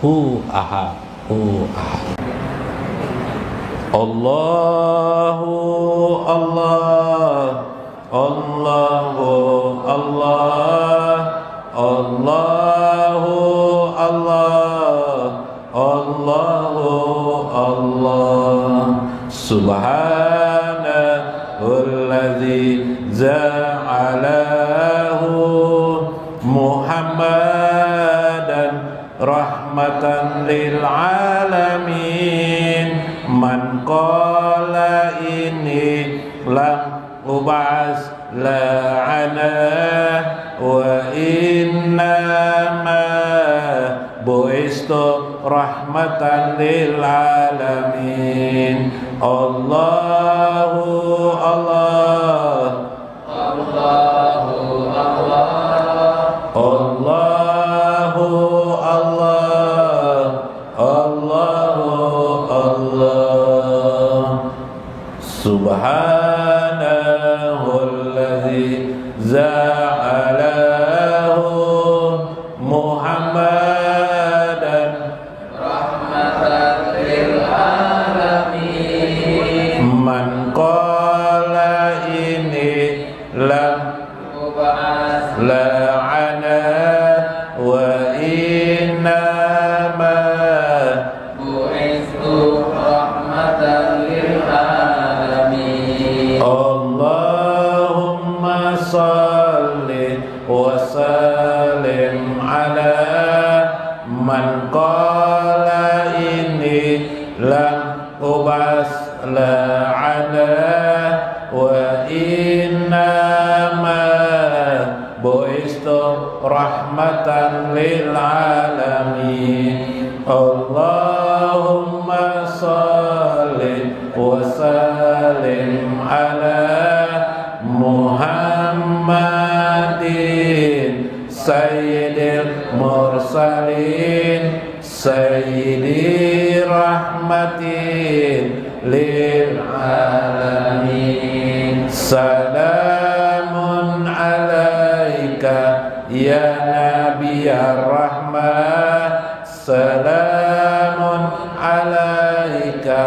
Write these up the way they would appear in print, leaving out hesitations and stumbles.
ahad, ahad. Allahu Allah, Allahu Allah, Allahu Allah, Allahu Allah. Subhanalladzi ja'alahu Muhammadan rahmatan lil alamin. Man qala ini lam ubas la'ana wa innama bu'istu rahmatan lil alamin. Allahu Allah, Allahu Allah, Allahu Allah, Allahu Allah. Subhanalladzi ja'alahu Muhammadan rahmatan lil alamin. Man qala ini lam ubas la'ana wa innama bu'istu rahmatan lil alamin. Allahumma salli wa sallim ala man qala inni lam ubas la'ana wa innama bu'istu rahmatan lil alamin. Allahumma salli wa sallim ala Muhammadin sayyidil mursalin sayyidi rahmatin lil alamin. Salamun alaika ya nabiyar rahmah, salamun alaika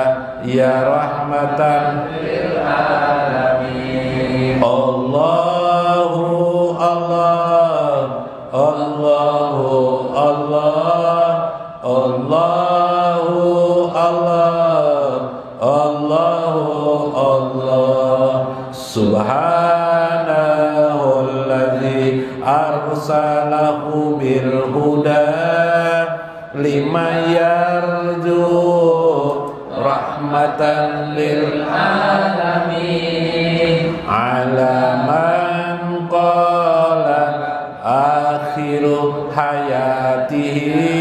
ya rahmatan lil alamin. Allahu Allah, Allahu Allah, Allahu Allah, Allahu Allah. Subhanalladzi arsalahu bil huda liman yarju rahmatan lil alamin. Ala man qala akhiru hayatihi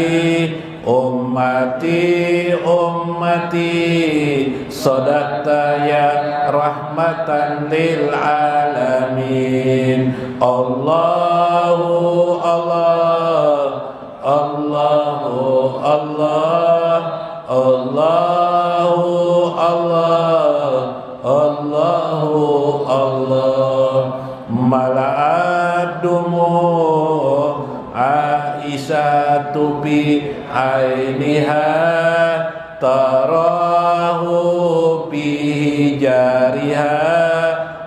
ummati ummati sadaqta ya rahmatan lil alamin. Allahu Allah, Allahu Allah, Allahu Allah, Allahu Allah. Mala'adumu Aisyatu bi ainiha tarahu bi jariha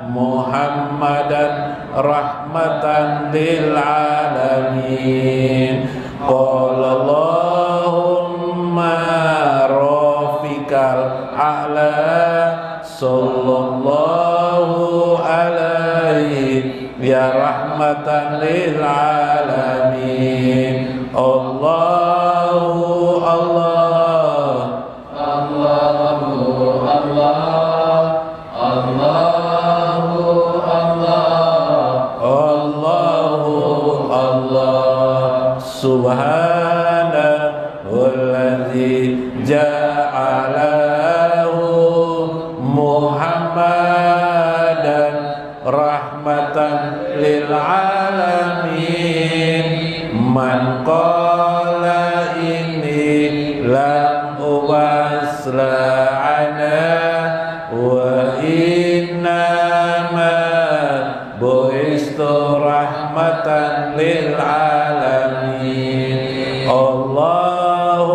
Muhammadan rahmatan lil alamin. Qala Allahumma rafiqal a'la sallallahu alaihi ya rahmatan lil alamin. Allahu Allah, Allahu Allah, Allahu Allah, Allahu Allah. Subhanalladzi ja'alahu Muhammadan rahmatan lil alamin. Man qala inni lam ubas la'ana wa innama bu'istu rahmatan lil alamin. Allahu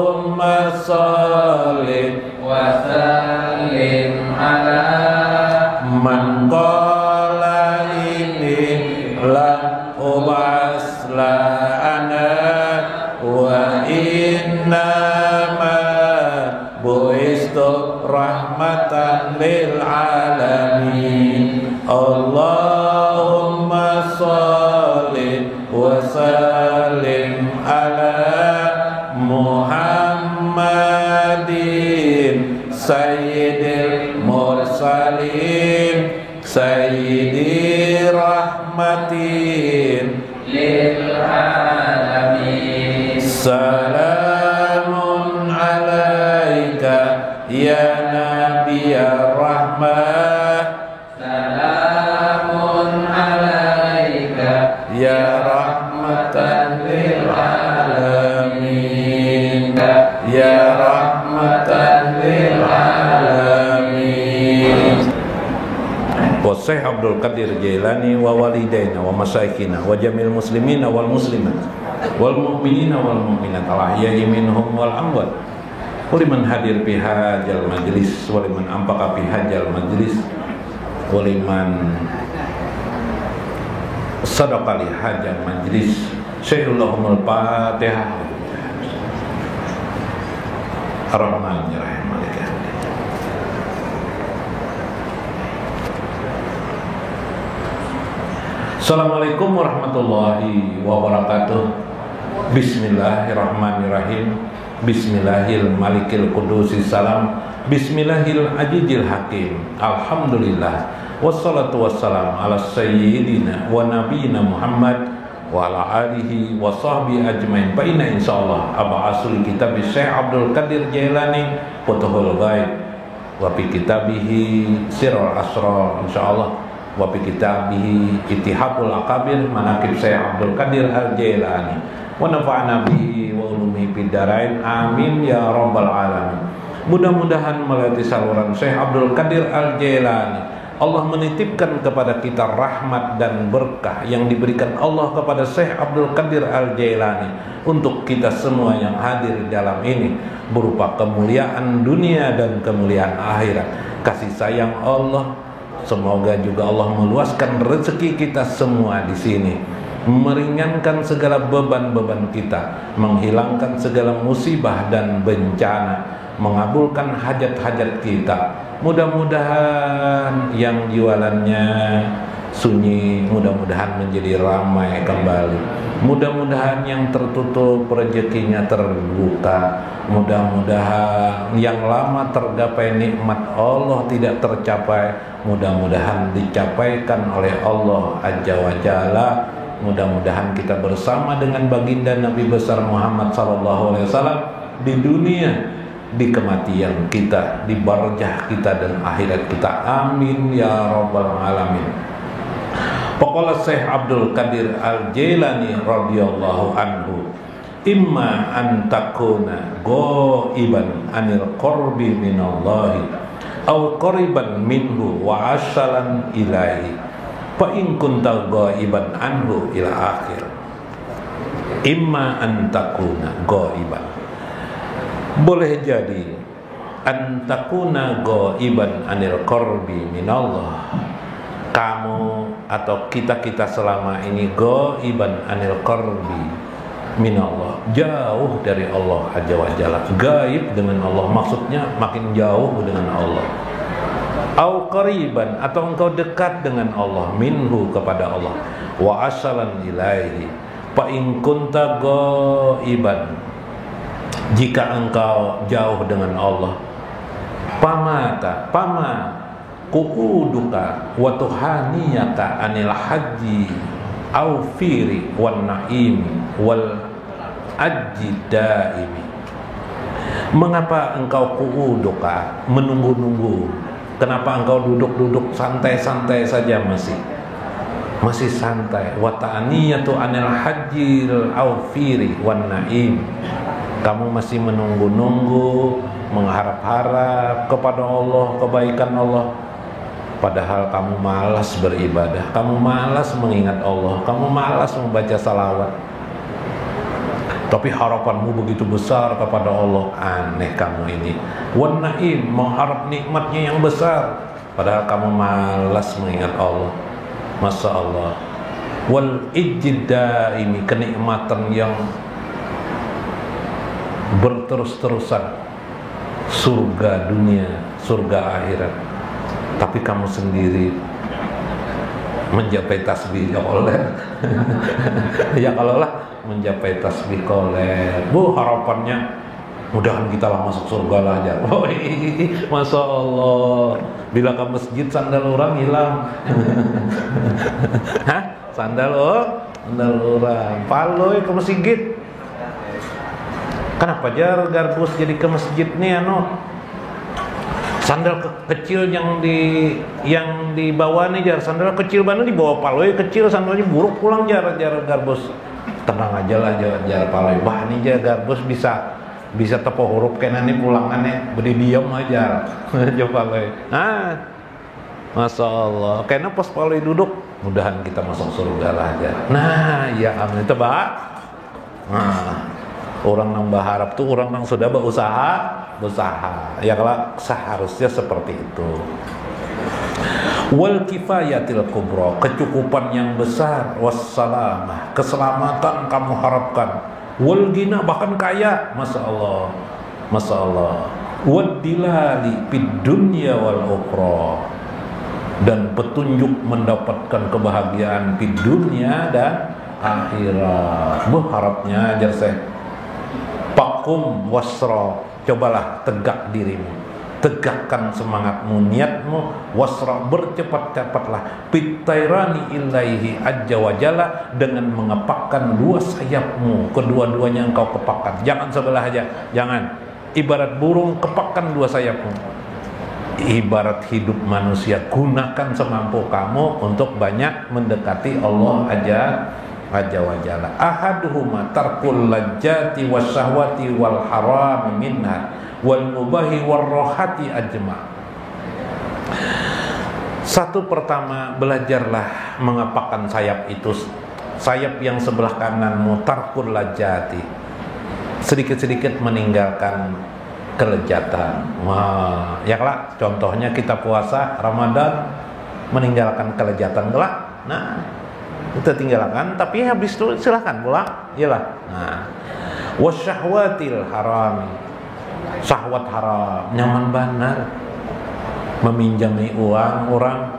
innama bu'istu rahmatan lil alamin. Allahumma sholli wa sallim ala Muhammadin sayyidil mursalin sayyidi rahmatin lil alamin. Salamun alaika ya nabiyar rahmah, salamun alaika ya rahmatan lil alamin, ya rahmatan lil alamin. Wa Syekh Abdul Qadir Jailani wa walidaina wa masyayikhina wa jamil muslimina wal muslimat wal mu'minina wal mu'minat al-ahya'i minhum wal amwat, wa liman hadir fi hadzal majlis wa liman anfaqa fi hadzal majlis wa liman sadaqa li hadzal majlis. Syaikhullahumul Fatihah. Ar-Rahmanir-Rahim. Assalamualaikum warahmatullahi wabarakatuh. Bismillahirrahmanirrahim. Bismillahil malikil qudusis salam. Bismillahil ajijil hakim. Alhamdulillah. Wassalatu wassalam ala sayyidina wa nabiyina Muhammad wa ala alihi wa sahbihi ajmain. Fa inna insyaallah aba asli kitab Syekh Abdul Qadir Jailani Futuhul Ghaib wa fi kitabihi Sirrul Asrar insyaallah wa fi kitabihi Ittihaful Akabir Manaqib Syekh Abdul Qadir Al-Jailani wa nafa'na bihi wa ulumihi fid dharain amin ya rabbal alamin. Mudah-mudahan melalui saluran Syekh Abdul Qadir Al-Jailani Allah menitipkan kepada kita rahmat dan berkah yang diberikan Allah kepada Syekh Abdul Qadir Al-Jailani untuk kita semua yang hadir dalam ini, berupa kemuliaan dunia dan kemuliaan akhirat. Kasih sayang Allah, semoga juga Allah meluaskan rezeki kita semua di sini, meringankan segala beban-beban kita, menghilangkan segala musibah dan bencana, mengabulkan hajat-hajat kita. Mudah-mudahan yang jualannya sunyi, mudah-mudahan menjadi ramai kembali. Mudah-mudahan yang tertutup rezekinya terbuka. Mudah-mudahan yang lama tergapai nikmat Allah tidak tercapai, mudah-mudahan dicapaikan oleh Allah Azza wa Jalla. Mudah-mudahan kita bersama dengan baginda Nabi besar Muhammad SAW di dunia, di kematian kita, di barzah kita dan akhirat kita. Amin ya rabbal alamin. Paqala Syekh Abdul Qadir Al-Jailani radhiyallahu anhu, imma an takuna ghaiban anil qurbi minallahi aw qariban minhu wa asalan ilaihi fa in kunta ghaiban anhu ila akhir. Imma an takuna ghaiban, boleh jadi antakuna ghaiban anil qurbi minallah, kamu atau kita selama ini ghaiban anil qurbi minallah, jauh dari Allah Azza wa Jalla. Gaib dengan Allah maksudnya makin jauh dengan Allah. Au qariban, atau engkau dekat dengan Allah, minhu kepada Allah, wa asalan ilaihi fa in kunta ghaiban, jika engkau jauh dengan Allah, pama kuuduka wa tuhaniyaka anil haji au firi wan naim wal ajji daimi. Mengapa engkau kuuduka, menunggu-nunggu? Kenapa engkau duduk-duduk santai-santai saja, masih santai? Wa ta'niyatu anil hajjil au firi wan naim, kamu masih menunggu-nunggu, mengharap-harap kepada Allah, kebaikan Allah, padahal kamu malas beribadah, kamu malas mengingat Allah, kamu malas membaca salawat. Tapi harapanmu begitu besar kepada Allah. Aneh kamu ini. Wan naim, mengharap nikmatnya yang besar, padahal kamu malas mengingat Allah. Masya Allah. Wal ijda, ini kenikmatan yang berterus-terusan, surga dunia, surga akhirat, tapi kamu sendiri mencapai tasbih koler. Ya kalau lah mencapai tasbih koler, bu harapannya mudahan kita lah masuk surga lah aja. Oh, Masya Allah, bila ke masjid sandal orang hilang. Hah? Sandal orang paloy ke masjid. Kenapa jar garbus jadi ke masjid nih sandal kecil yang dibawa nih jar, sandal kecil banget dibawa paloy kecil, sandalnya buruk pulang jar garbus. Tenang aja lah jar paloy. Wah ini jar garbus bisa tepo huruf kena nih pulangannya beri diam aja. Coba paloy. Masya Allah, kena pas paloy duduk, mudahan kita masuk surga lah aja. Nah ya amin itu pak. Orang yang berharap tuh orang yang sudah berusaha. Ya kalau seharusnya seperti itu. Wal kifayatil kubra, kecukupan yang besar, wassalamah, keselamatan kamu harapkan. Wal gina, bahkan kaya, masya Allah. Wad dilali fid dunya wal ukhra, dan petunjuk mendapatkan kebahagiaan di dunia dan akhirat. Harapnya ajar saya. Pakum wasra, cobalah tegak dirimu, tegakkan semangatmu, niatmu, wasra, bercepat-cepatlah pitairani ilaihi ajja wa jalla, dengan mengepakkan dua sayapmu, kedua-duanya engkau kepakkan, jangan sebelah aja, jangan. Ibarat burung, kepakkan dua sayapmu. Ibarat hidup manusia, gunakan semampu kamu untuk banyak mendekati Allah aja wa jalla. Ahaduhuma tarkul lajjati wasyahwati wal harami minha wal mubahi wal rohati ajma. Satu pertama, belajarlah mengepakkan sayap itu, sayap yang sebelah kananmu, tarkul lajjati, sedikit-sedikit meninggalkan kelezatan. Wah, ya kelak contohnya kita puasa Ramadan meninggalkan kelezatan kelak. Nah, kita tinggalkan, tapi habis itu silahkan pulang, iyalah. Nah, wasyahwatil haram, syahwat haram, nyaman benar, meminjami uang orang,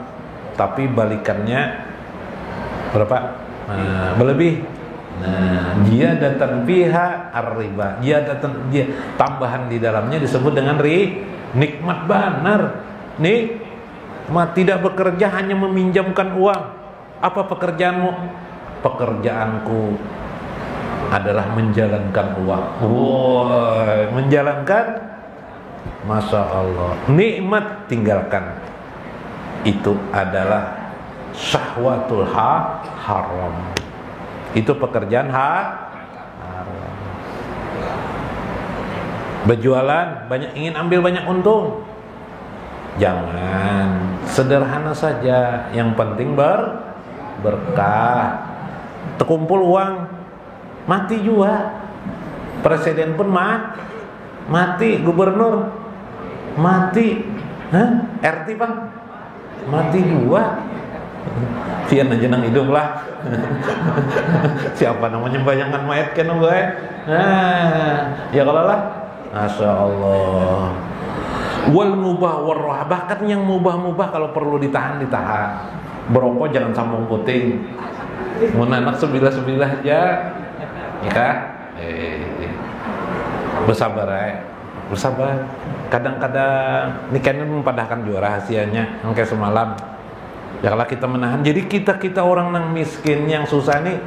tapi balikannya berapa? Berlebih. Nah, dia datang biha ar-riba, dia tambahan di dalamnya disebut dengan nikmat benar. Nikmat tidak bekerja, hanya meminjamkan uang. Apa pekerjaanmu? Pekerjaanku adalah menjalankan uang. Menjalankan, masya Allah, nikmat tinggalkan. Itu adalah syahwatul haram. Itu pekerjaan haram. Berjualan banyak, ingin ambil banyak untung, jangan. Sederhana saja, yang penting berkah. Terkumpul uang, mati juga. Presiden pun mati, gubernur mati, RT bang mati juga. Sian aja nang hidup lah. Siapa namanya bayangan mayat kan gue. Ya kalau lah, masya Allah. Wal mubah warroh, bahkan yang mubah kalau perlu ditahan. Berokok jangan sambung puting. Mau anak sebilah aja, ya kan? Bersabar. Kadang-kadang ini kan mempadahkan juga rahasianya, kayak semalam. Ya kalau kita menahan, jadi kita orang yang miskin, yang susah nih,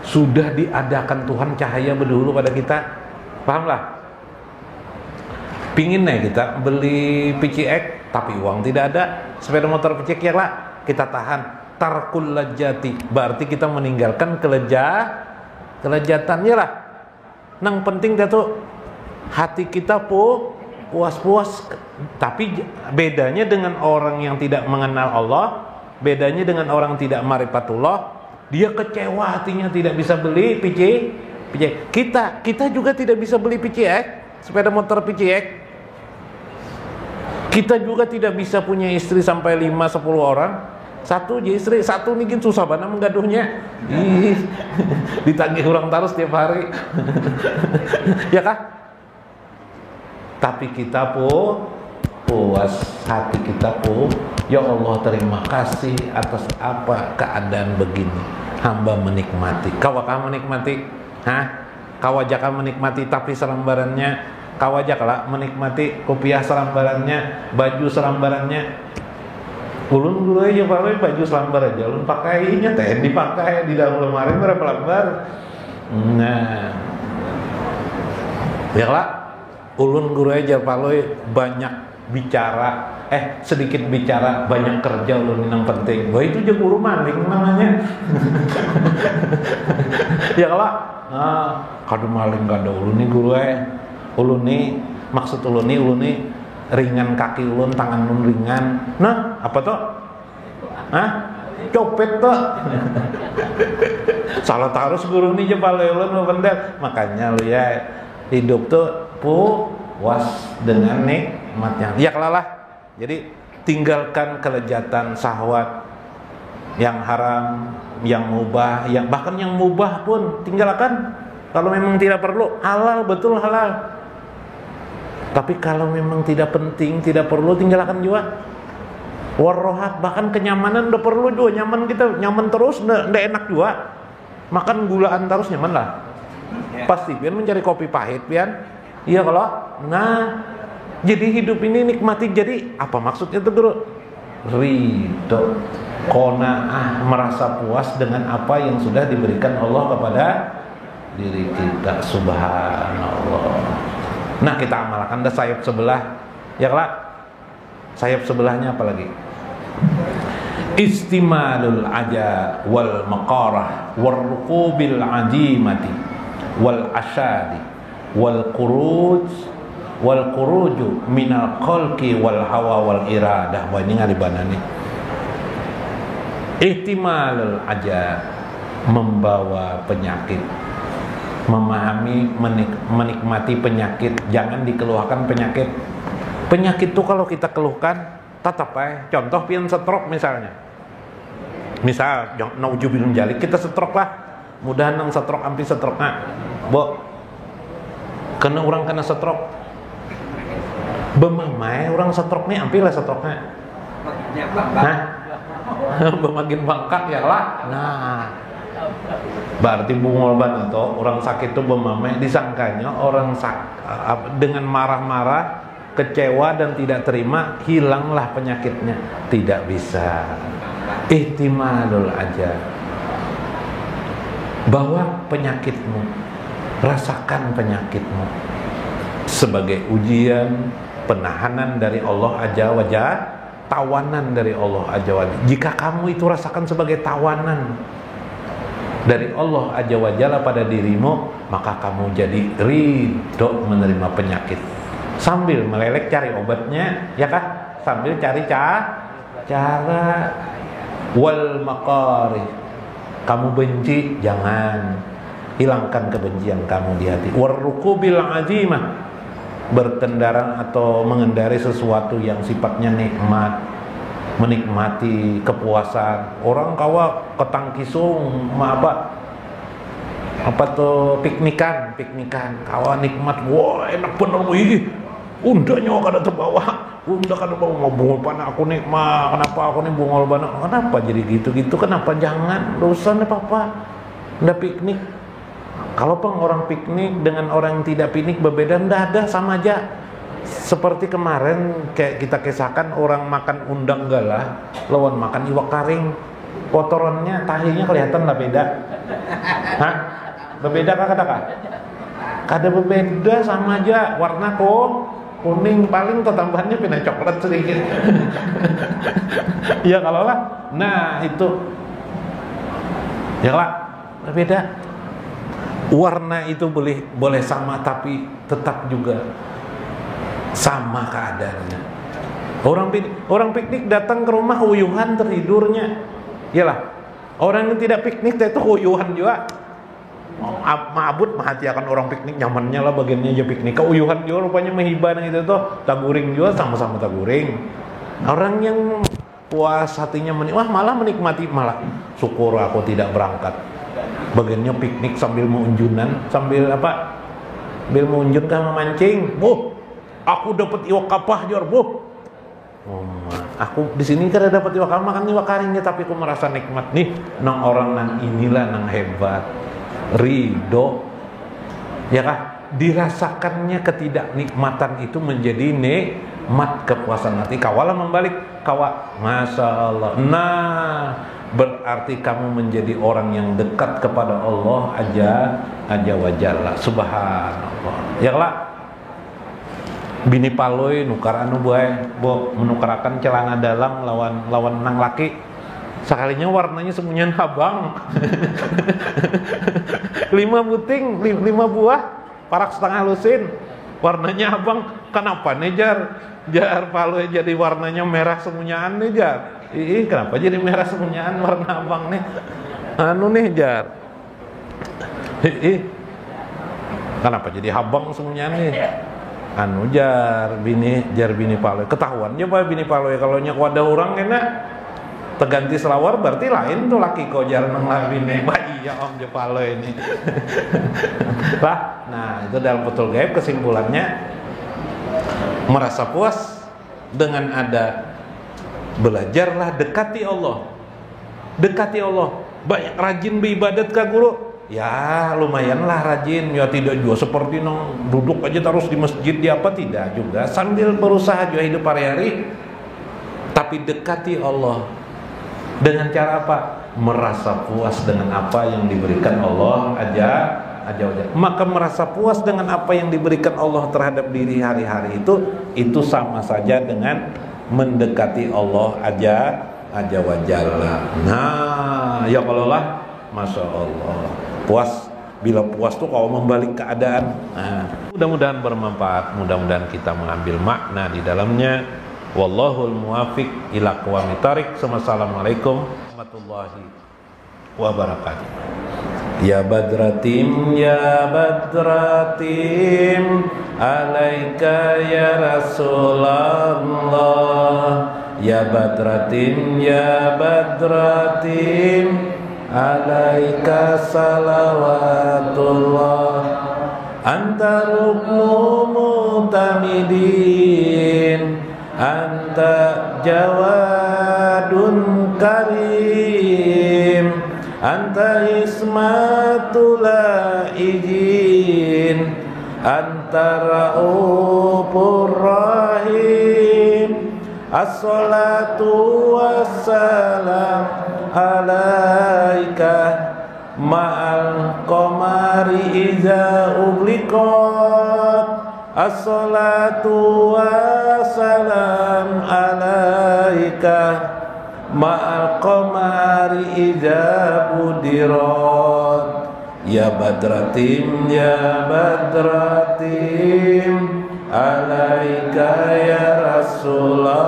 sudah diadakan Tuhan cahaya berdahulu pada kita, pahamlah? Pingin nih kita beli PCX, tapi uang tidak ada, sepeda motor PCX ya lah, kita tahan. Tarkul lajjati, berarti kita meninggalkan kelejatannya lah. Nang penting dah tuh hati kita puas-puas. Tapi bedanya dengan orang yang tidak mengenal Allah, bedanya dengan orang tidak ma'rifatullah, dia kecewa hatinya, tidak bisa beli PCX. Kita juga tidak bisa beli PCX, sepeda motor PCX. Kita juga tidak bisa punya istri sampai 5-10 orang. Satu aja istri, satu mungkin susah banget menggaduhnya. Ditagih orang terus tiap hari. Ya kah? tapi kita puas, hati kita ya Allah terima kasih atas apa keadaan begini, hamba menikmati. Kawakah menikmati? Kawajakah menikmati tapi selembarannya, kawajaklah menikmati kopiah selembarannya, baju selembarannya. Ulun guru aja pakai baju selambar aja, ulun pakainya teh dipakai di dalam lemari berapa lembar. Nah, ya lah, ulun guru aja paloi banyak bicara, sedikit bicara banyak kerja ulun yang penting. Wah itu juga guru maling namanya. Ya lah, kado maling kado ulun nih guru ulun nih maksud ulun nih ringan kaki ulun, tangan ulun ringan. Nah, apa tuh? Copet tuh. Salah terus guru nih jepal ulun bener. Makanya lu ya hidup tuh puas dengan nikmatnya. Ya kelalah. Jadi tinggalkan kelezatan syahwat yang haram, yang mubah, yang bahkan yang mubah pun tinggalkan. Kalau memang tidak perlu, halal betul halal. Tapi kalau memang tidak penting, tidak perlu, tinggalkan juga. Warrohat, bahkan kenyamanan udah perlu juga. Nyaman kita, nyaman terus, nggak enak juga. Makan gulaan terus nyaman lah. Pasti pian mencari kopi pahit pian. Iya kalau, nah, jadi hidup ini nikmati. Jadi apa maksudnya tuh guru? Ridho, qanaah, merasa puas dengan apa yang sudah diberikan Allah kepada diri kita. Subhanallah. Nah kita amalkan dah sayap sebelah, ya kelak sayap sebelahnya apa lagi? Istimalul aja wal maqarah wal rukubil ajimati wal asyadi wal khuruju minal qalqi wal hawa wal iradah. Wah ini ngalibana nih. Ihtimalul aja, membawa penyakit, memahami, menikmati penyakit, jangan dikeluhkan penyakit. Penyakit itu kalau kita keluhkan, tetap contoh pian stroke misalnya. Misal, naujubilun jalik, kita stroke lah. Mudahan nang stroke ampi stroke kena orang kena stroke. Bemamai orang stroke nih ampi lah stroke nya. Bemakin bangkak ya lah. Nah, berarti bungolban atau orang sakit itu bemamai, disangkanya orang dengan marah-marah, kecewa dan tidak terima, hilanglah penyakitnya. Tidak bisa. Ihtimalul aja, bawa penyakitmu, rasakan penyakitmu sebagai ujian, penahanan dari Allah Azza wa Jalla, tawanan dari Allah Azza wa Jalla. Jika kamu itu rasakan sebagai tawanan dari Allah Azza wa Jalla pada dirimu, maka kamu jadi ridho menerima penyakit sambil melelek cari obatnya, ya kah? Sambil cari cara. Wal maqari, kamu benci, jangan hilangkan kebencian kamu di hati. Warrukubil azimah, berkendaraan atau mengendari sesuatu yang sifatnya nikmat, menikmati kepuasan. Orang kawa ketangkisung apa tuh piknikan kawa nikmat, wah enak bener wih, undanya kada terbawa, unda kada bawa bungol pana aku nikmat, kenapa aku nih bungol pana, kenapa jadi gitu kenapa? Jangan, dosa nih papa, ndak piknik. Kalau orang piknik dengan orang yang tidak piknik berbeda, ndak ada, sama aja. Seperti kemarin kayak kita kisahkan, orang makan undang galah lawan makan iwak karing, kotorannya tahinya kelihatan lah beda. Berbeda kah kata? Kada berbeda, sama aja, warna kuning, paling tambahannya pindah coklat sedikit. Ya kalau lah, nah itu ya lah berbeda. Warna itu boleh sama, tapi tetap juga sama keadaannya. Orang piknik datang ke rumah uyuhan tertidurnya, iyalah. Orang yang tidak piknik itu uyuhan juga. Mabut mahatiakan orang piknik, nyamannya lah bagiannya aja piknik. Keuyuhan juga rupanya menghibah gitu tuh, taguring juga sama-sama taguring. Orang yang puas hatinya malah menikmati, malah syukur aku tidak berangkat. Bagiannya piknik sambil mengunjunan, sambil apa? Sambil mengunjun kan memancing. Aku dapat iwak kapah jar, Bu. Aku di sini kada dapat iwak makan iwak karingnya, tapi aku merasa nikmat nih. Nang orang nang inilah nang hebat. Ridho. Ya kah? Dirasakannya ketidaknikmatan itu menjadi nikmat kepuasan hati. Kawalah membalik, Masya Allah. Nah, berarti kamu menjadi orang yang dekat kepada Allah aja wajalla. Subhanallah. Ya lah. Bini paloi nukar anu bae, menukarakan celana dalam lawan nang laki. Sekalinya warnanya semunyan habang. 5 buting, 5 buah, parak setengah lusin. Warnanya abang, kenapa nih jar paloi jadi warnanya merah semunyaan nih jar. Kenapa jadi merah semunyaan warna abang nih? Anu nih jar. Kenapa jadi habang semunyaan nih? Anu jar bini paloi. Ketahuan aja Pak bini paloi kalau nyak wadah orang kena teganti selawar berarti lain tuh laki kau jar nang bini. Wah iya om je paloi ini. Lah, nah itu dalam betul gaib kesimpulannya merasa puas dengan ada belajarlah dekati Allah. Dekati Allah. Banyak rajin beribadat ka guru. Ya lumayanlah rajin, ya tidak juga seperti nong duduk aja terus di masjid di apa, tidak juga, sambil berusaha juga hidup hari-hari. Tapi dekati Allah dengan cara apa? Merasa puas dengan apa yang diberikan Allah aja. Maka merasa puas dengan apa yang diberikan Allah terhadap diri hari-hari itu sama saja dengan mendekati Allah aja wajalla. Nah, ya kalau lah, Masya Allah. Puas, bila puas tuh kalau membalik keadaan. Nah, mudah-mudahan bermanfaat, mudah-mudahan kita mengambil makna di dalamnya. Wallahul muwafiq ila aqwamit thariq. Assalamualaikum warahmatullahi wabarakatuh. Ya Badratim, ya Badratim, alaika ya Rasulullah. Ya Badratim, ya Badratim, alaika salawatullah. Anta ruknu mutamidin, anta jawadun karim, anta ismatul ijin, anta raufur rahim. As-salatu wassalam alaika ma'al qamari iza ugliqat. As-salatu wassalam alaika ma'al qamari iza budirat. Ya Badratim, ya Badratim, alaika ya Rasulullah.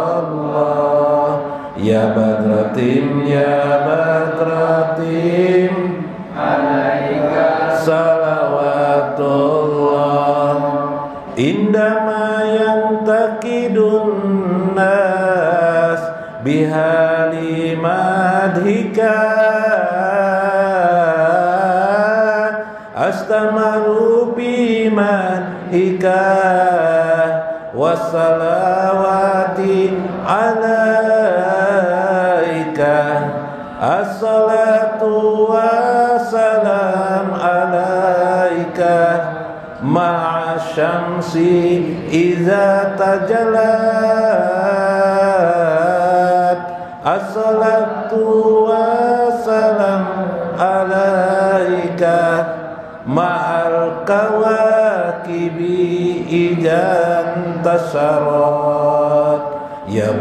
Ya Badratim, ya Badratim, alaika salawatullah. Indama yantaqidun nas bihali madhika, astamaru bimadhika wassalawati alaika. As-salatu wassalam alaika ma'asyamsi iza tajalat. As-salatu wassalam alaika ma'al kawakibi ijan tasyarat. Ya